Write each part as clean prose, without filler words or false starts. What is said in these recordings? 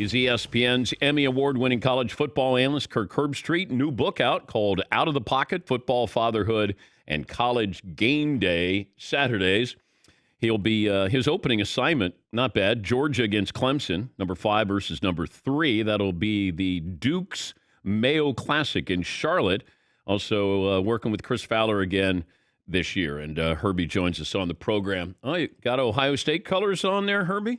He's ESPN's Emmy Award-winning college football analyst, Kirk Herbstreit. New book out called Out of the Pocket, Football, Fatherhood, and College Game Day Saturdays. He'll be his opening assignment, not bad, Georgia against Clemson, number 5 versus number 3. That'll be the Duke's Mayo Classic in Charlotte. Also working with Chris Fowler again this year. And Herbie joins us on the program. Oh, you got Ohio State colors on there, Herbie?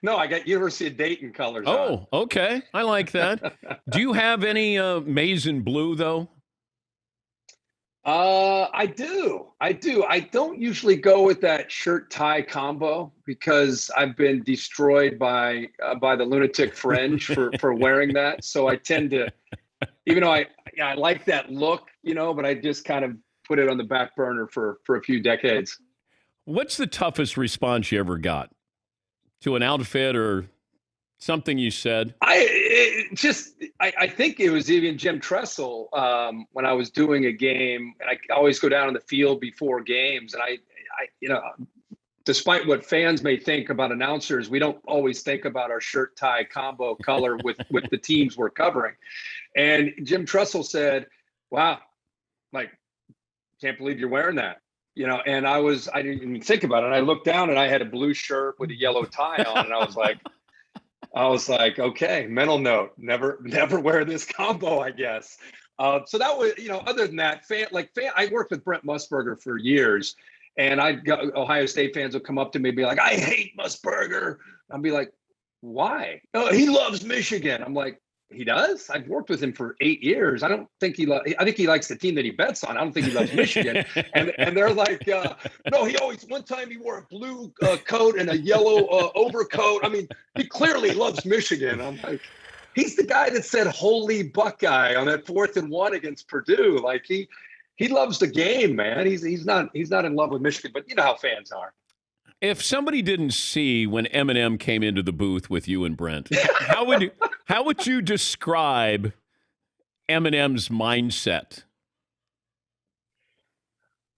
No, I got University of Dayton colors on. Oh, okay. I like that. Do you have any maize and blue, though? I do. I don't usually go with that shirt-tie combo because I've been destroyed by the lunatic fringe for wearing that. So I tend to, even though I like that look, but I just kind of put it on the back burner for a few decades. What's the toughest response you ever got to an outfit or something you said? I think it was even Jim Tressel when I was doing a game, and I always go down on the field before games. And I despite what fans may think about announcers, we don't always think about our shirt tie combo color with the teams we're covering. And Jim Tressel said, "Wow, can't believe you're wearing that." And I didn't even think about it. I looked down and I had a blue shirt with a yellow tie on, and I was like, okay, mental note, never wear this combo, I guess. So that was, other than that, I worked with Brent Musburger for years, and Ohio State fans would come up to me and be like, "I hate Musburger." I'd be like, "Why?" "Oh, he loves Michigan." I'm like, "He does? I've worked with him for 8 years. I don't think I think he likes the team that he bets on. I don't think he loves Michigan." And they're like, "No, one time he wore a blue coat and a yellow overcoat. I mean, he clearly loves Michigan." I'm like, he's the guy that said "Holy Buckeye" on that 4th and 1 against Purdue. Like he loves the game, man. He's not in love with Michigan, but you know how fans are. If somebody didn't see when Eminem came into the booth with you and Brent, how would you describe Eminem's mindset?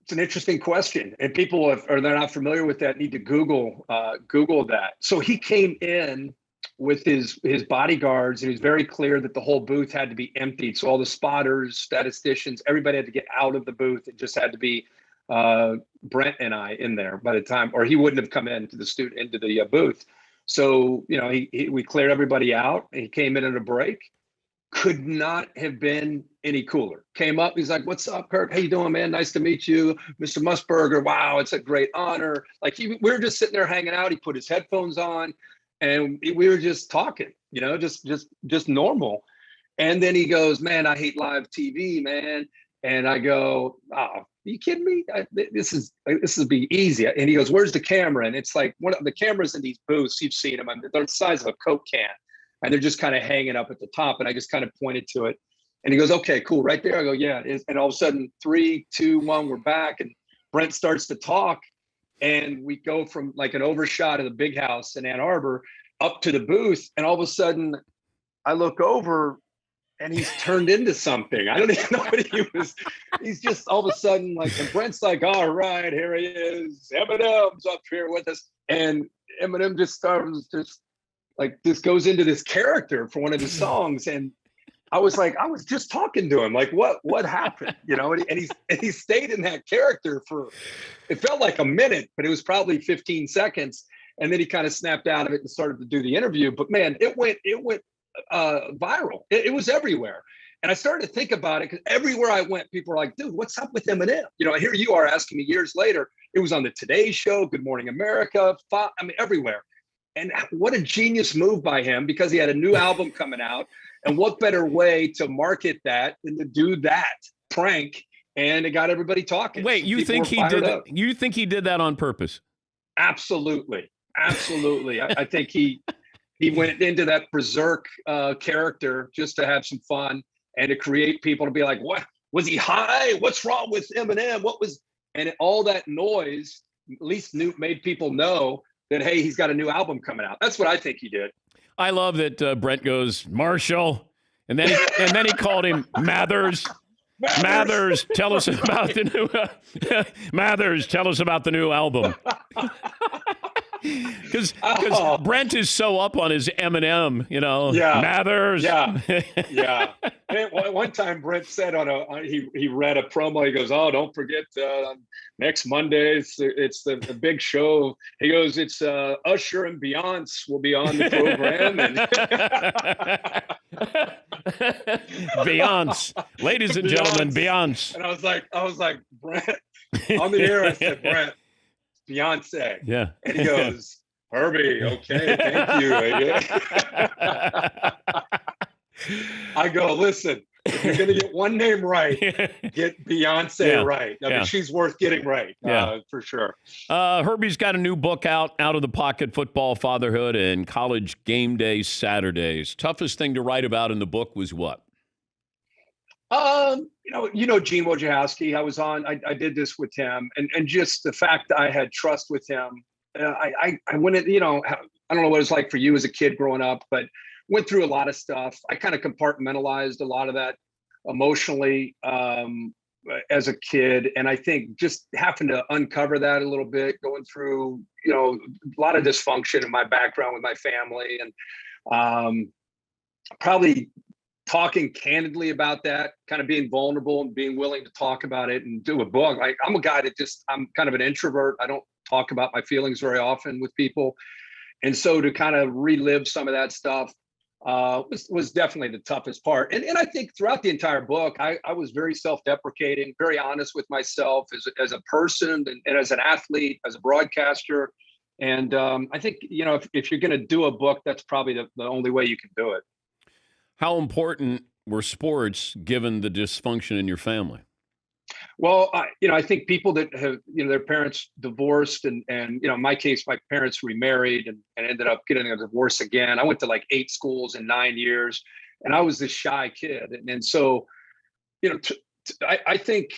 It's an interesting question, and people, if they're not familiar with that, need to Google that. So he came in with his bodyguards, and he was very clear that the whole booth had to be emptied. So all the spotters, statisticians, everybody had to get out of the booth. It just had to be Brent and I in there by the time, or he wouldn't have come into the booth. So, we cleared everybody out. He came in at a break. Could not have been any cooler. Came up, he's like, "What's up, Kirk? How you doing, man? Nice to meet you, Mr. Musburger. Wow, it's a great honor." We were just sitting there hanging out. He put his headphones on, and we were just talking, just normal. And then he goes, "Man, I hate live TV, man." And I go, "Oh, are you kidding me? This will be easy." And he goes, "Where's the camera?" And it's like one of the cameras in these booths, you've seen them. They're the size of a Coke can, and they're just kind of hanging up at the top. And I just kind of pointed to it. And he goes, "Okay, cool, right there." I go, "Yeah." And all of a sudden, 3, 2, 1, we're back. And Brent starts to talk. And we go from like an overshot of the big house in Ann Arbor up to the booth. And all of a sudden, I look over, and he's turned into something. I don't even know what he was. He's just all of a sudden and Brent's like, "All right, here he is. Eminem's up here with us." And Eminem just goes into this character for one of his songs. And I was just talking to him. Like, what happened? And he stayed in that character for, it felt like a minute, but it was probably 15 seconds. And then he kind of snapped out of it and started to do the interview. But man, it went viral. It was everywhere. And I started to think about it because everywhere I went, people were like, "Dude, what's up with Eminem?" Here you are asking me years later. It was on the Today Show, Good Morning America, everywhere. And what a genius move by him, because he had a new album coming out. And what better way to market that than to do that prank? And it got everybody talking. Wait, you think he did that? You think he did that on purpose? Absolutely. I think he went into that berserk character just to have some fun and to create people to be like, "What was he high? What's wrong with Eminem? All that noise at least made people know that, hey, he's got a new album coming out." That's what I think he did. I love that Brent goes, "Marshall," and then he called him Mathers. Mathers, tell us about the new Mathers, tell us about the new album. Because Oh, Brent is so up on his Eminem, yeah, Mathers. yeah, yeah. One time Brent said he read a promo. He goes, "Oh, don't forget next Monday it's the big show." He goes, "It's Usher and Beyonce will be on the program." And Beyonce. Ladies and gentlemen, Beyonce. And I was like, Brent, on the air, I said, Brent, Beyonce. Yeah. And he goes, Herbie, okay, thank you. I go, listen, if you're going to get one name right, get Beyonce right. I mean, she's worth getting right, for sure. Herbie's got a new book out of the pocket, Football, Fatherhood, and College Game Day Saturdays. Toughest thing to write about in the book was what? Gene Wojciechowski. I did this with him, and just the fact that I had trust with him. I went, I don't know what it's like for you as a kid growing up, but went through a lot of stuff. I kind of compartmentalized a lot of that emotionally as a kid, and I think just having to uncover that a little bit, going through a lot of dysfunction in my background with my family, and probably talking candidly about that, kind of being vulnerable and being willing to talk about it and do a book. Like, I'm a guy that I'm kind of an introvert. I don't talk about my feelings very often with people. And so to kind of relive some of that stuff was definitely the toughest part. And I think throughout the entire book, I was very self-deprecating, very honest with myself as a person and as an athlete, as a broadcaster. And I think, if you're going to do a book, that's probably the only way you can do it. How important were sports given the dysfunction in your family? Well, I think people that have, their parents divorced and in my case, my parents remarried and ended up getting a divorce again. I went to like 8 schools in 9 years, and I was this shy kid. And so, I think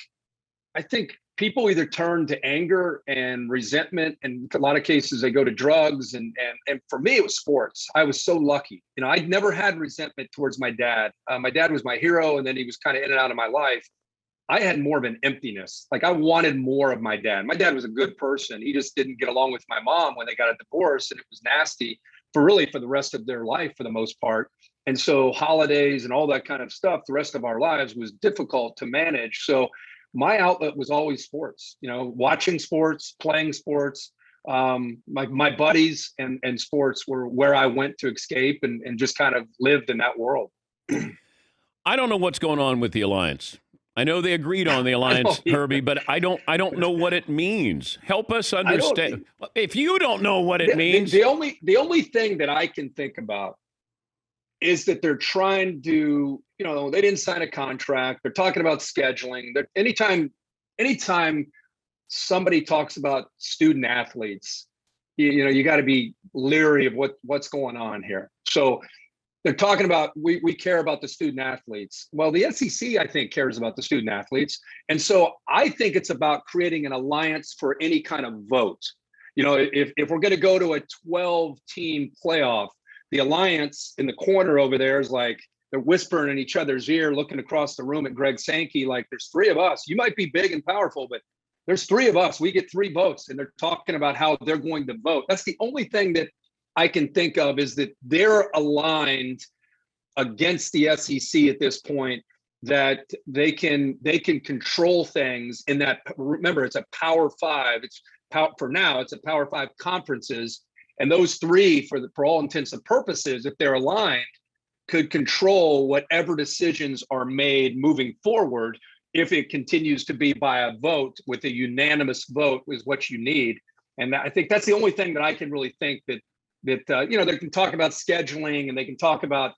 people either turn to anger and resentment, and in a lot of cases they go to drugs. And for me, it was sports. I was so lucky. I'd never had resentment towards my dad. My dad was my hero, and then he was kind of in and out of my life. I had more of an emptiness. Like, I wanted more of my dad. My dad was a good person. He just didn't get along with my mom when they got a divorce, and it was nasty for the rest of their life for the most part. And so holidays and all that kind of stuff, the rest of our lives was difficult to manage. So my outlet was always sports, watching sports, playing sports. My buddies and sports were where I went to escape and just kind of lived in that world. I don't know what's going on with the Alliance. I know they agreed on the Alliance, Herbie, but I don't know what it means. Help us understand. If you don't know what it means. The only thing that I can think about is that they're trying to, they didn't sign a contract. They're talking about scheduling. Anytime somebody talks about student athletes, you got to be leery of what's going on here. So they're talking about, we care about the student athletes. Well, the SEC, I think, cares about the student athletes. And so I think it's about creating an alliance for any kind of vote. If we're going to go to a 12-team playoff, the alliance in the corner over there is like, they're whispering in each other's ear, looking across the room at Greg Sankey, like, there's 3 of us. You might be big and powerful, but there's 3 of us. We get 3 votes. And they're talking about how they're going to vote. That's the only thing that I can think of, is that they're aligned against the SEC at this point, that they can control things in that. Remember, it's a Power 5. For now, it's a Power 5 conferences. And those 3, for all intents and purposes, if they're aligned, could control whatever decisions are made moving forward. If it continues to be by a vote, with a unanimous vote is what you need. And I think that's the only thing that I can really think that they can talk about scheduling, and they can talk about,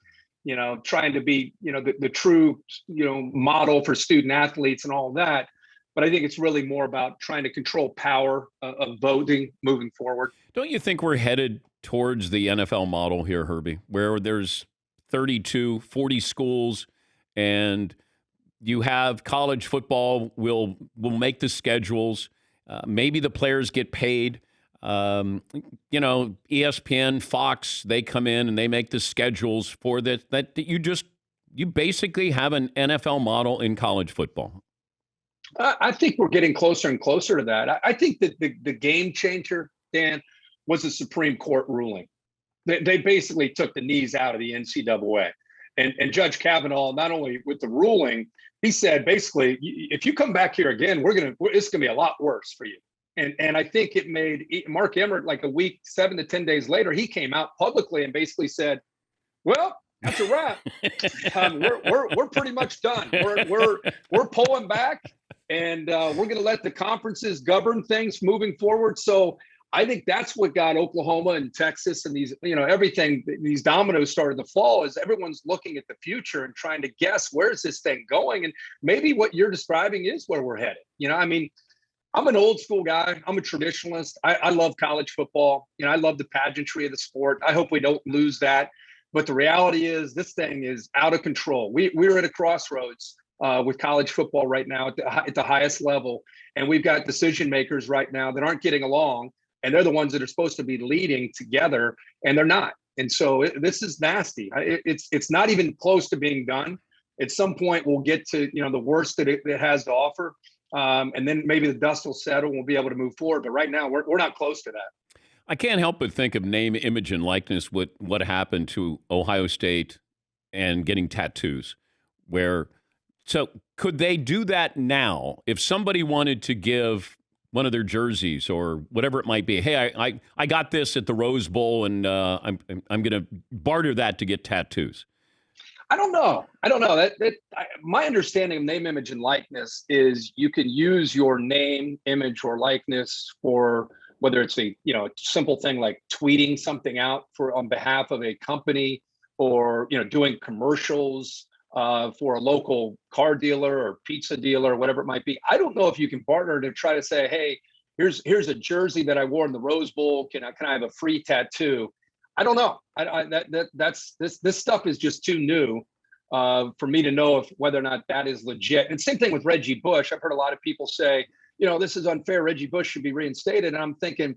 trying to be, the true, model for student athletes and all of that. But I think it's really more about trying to control power of voting moving forward. Don't you think we're headed towards the NFL model here, Herbie, where there's 32, 40 schools, and you have college football will make the schedules. Maybe the players get paid. ESPN, Fox, they come in and they make the schedules for that you basically have an NFL model in college football. I think we're getting closer and closer to that. I think that the game changer, Dan, was a Supreme Court ruling. They basically took the knees out of the NCAA. And Judge Kavanaugh, not only with the ruling, he said, basically, if you come back here again, it's going to be a lot worse for you. And I think it made Mark Emmert, like a week, 7 to 10 days later, he came out publicly and basically said, well, that's a wrap. We're pretty much done. We're pulling back, and we're going to let the conferences govern things moving forward. So I think that's what got Oklahoma and Texas and these, everything, these dominoes started to fall, is everyone's looking at the future and trying to guess, where's this thing going? And maybe what you're describing is where we're headed. I mean, I'm an old school guy. I'm a traditionalist. I love college football. I love the pageantry of the sport. I hope we don't lose that. But the reality is this thing is out of control. We're at a crossroads with college football right now at the highest level. And we've got decision makers right now that aren't getting along. And they're the ones that are supposed to be leading together, and they're not. And so this is nasty. It's not even close to being done. At some point, we'll get to the worst that it has to offer, and then maybe the dust will settle and we'll be able to move forward. But right now, we're not close to that. I can't help but think of name, image, and likeness with what happened to Ohio State and getting tattoos. So could they do that now if somebody wanted to give one of their jerseys or whatever it might be? Hey, I got this at the Rose Bowl, and I'm going to barter that to get tattoos. I don't know. My understanding of name, image, and likeness is you can use your name, image, or likeness for whether it's a simple thing like tweeting something out on behalf of a company, or doing commercials for a local car dealer or pizza dealer or whatever it might be. I don't know if you can partner to try to say, hey, here's a jersey that I wore in the Rose Bowl. Can I have a free tattoo? I don't know. This stuff is just too new for me to know whether or not that is legit. And same thing with Reggie Bush. I've heard a lot of people say, this is unfair. Reggie Bush should be reinstated. And I'm thinking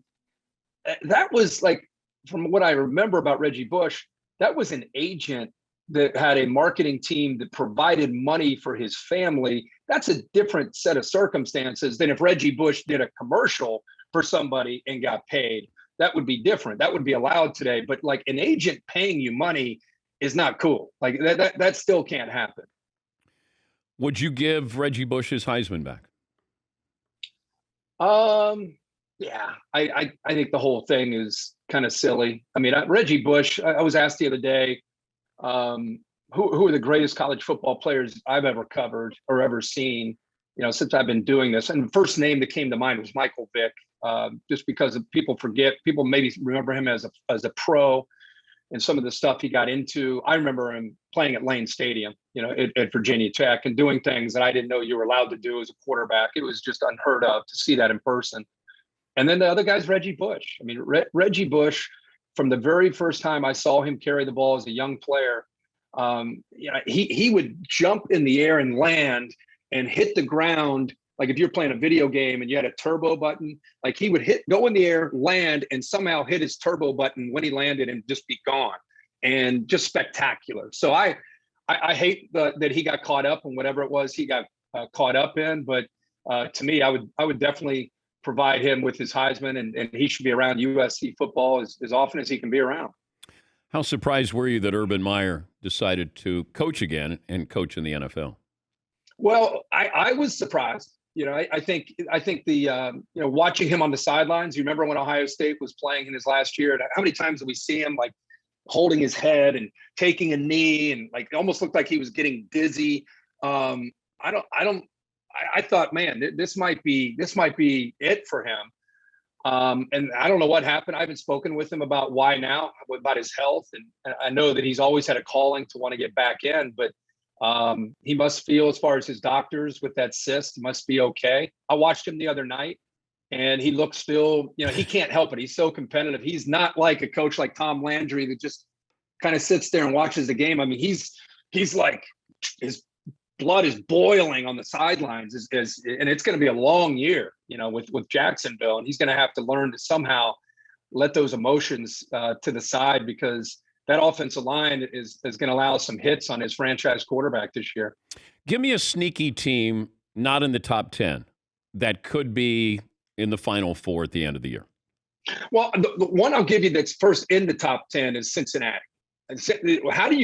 that was like, from what I remember about Reggie Bush, that was an agent that had a marketing team that provided money for his family. That's a different set of circumstances than if Reggie Bush did a commercial for somebody and got paid. That would be different. That would be allowed today. But like an agent paying you money is not cool. Like that still can't happen. Would you give Reggie Bush his Heisman back? Yeah, I think the whole thing is kind of silly. I mean, Reggie Bush, I was asked the other day, who are the greatest college football players I've ever covered or ever seen, since I've been doing this. And the first name that came to mind was Michael Vick, just because people maybe remember him as a pro and some of the stuff he got into. I remember him playing at Lane Stadium, at Virginia Tech, and doing things that I didn't know you were allowed to do as a quarterback. It was just unheard of to see that in person. And then the other guy's Reggie Bush. I mean, Reggie Bush, from the very first time I saw him carry the ball as a young player, he would jump in the air and land and hit the ground. Like if you're playing a video game and you had a turbo button, like he would go in the air, land, and somehow hit his turbo button when he landed and just be gone. And just spectacular. So I hate that he got caught up in whatever it was he got caught up in. But to me, I would definitely provide him with his Heisman, and he should be around USC football as often as he can be around. How surprised were you that Urban Meyer decided to coach again and coach in the NFL? Well, I was surprised. I think the watching him on the sidelines. You remember when Ohio State was playing in his last year? How many times did we see him like holding his head and taking a knee, and like it almost looked like he was getting dizzy? I thought, man, this might be it for him. And I don't know what happened. I haven't spoken with him about why now, about his health. And I know that he's always had a calling to want to get back in, but he must feel, as far as his doctors with that cyst, must be okay. I watched him the other night, and he looks still, he can't help it. He's so competitive. He's not like a coach like Tom Landry that just kind of sits there and watches the game. I mean, he's like, his blood is boiling on the sidelines, and it's going to be a long year, with Jacksonville, and he's going to have to learn to somehow let those emotions to the side, because that offensive line is going to allow some hits on his franchise quarterback this year. Give me a sneaky team not in the top 10 that could be in the Final Four at the end of the year. Well, the one I'll give you that's first in the top 10 is Cincinnati. And how do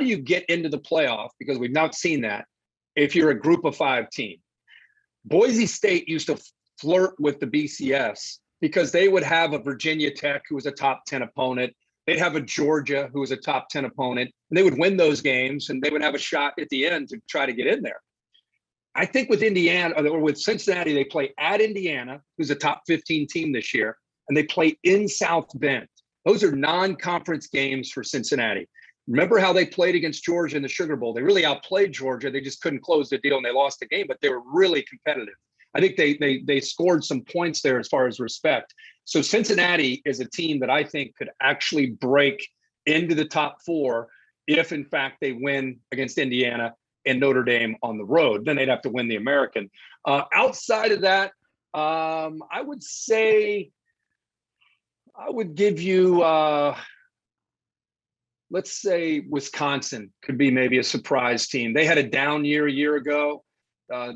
you get into the playoff? Because we've not seen that if you're a group of 5 team. Boise State used to flirt with the BCS because they would have a Virginia Tech who was a top 10 opponent. They'd have a Georgia who was a top 10 opponent. And they would win those games and they would have a shot at the end to try to get in there. I think with Indiana or with Cincinnati, they play at Indiana, who's a top 15 team this year, and they play in South Bend. Those are non-conference games for Cincinnati. Remember how they played against Georgia in the Sugar Bowl? They really outplayed Georgia. They just couldn't close the deal and they lost the game, but they were really competitive. I think they scored some points there as far as respect. So Cincinnati is a team that I think could actually break into the top 4 if, in fact, they win against Indiana and Notre Dame on the road. Then they'd have to win the American. Outside of that, I would say I would give you, let's say Wisconsin could be maybe a surprise team. They had a down year a year ago.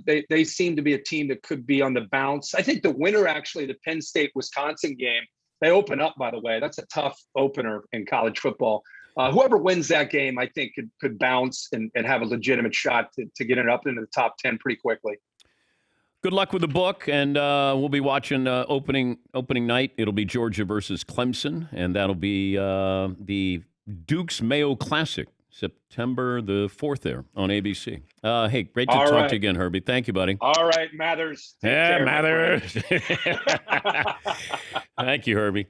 They seem to be a team that could be on the bounce. I think the winner, actually, the Penn State-Wisconsin game, they open up, by the way. That's a tough opener in college football. Whoever wins that game, I think, could bounce and have a legitimate shot to get it up into the top 10 pretty quickly. Good luck with the book, and we'll be watching opening night. It'll be Georgia versus Clemson, and that'll be the Duke's Mayo Classic, September the 4th there on ABC. Hey, great to talk to you again, Herbie. Thank you, buddy. All right, Mathers. Yeah, Mathers. Thank you, Herbie.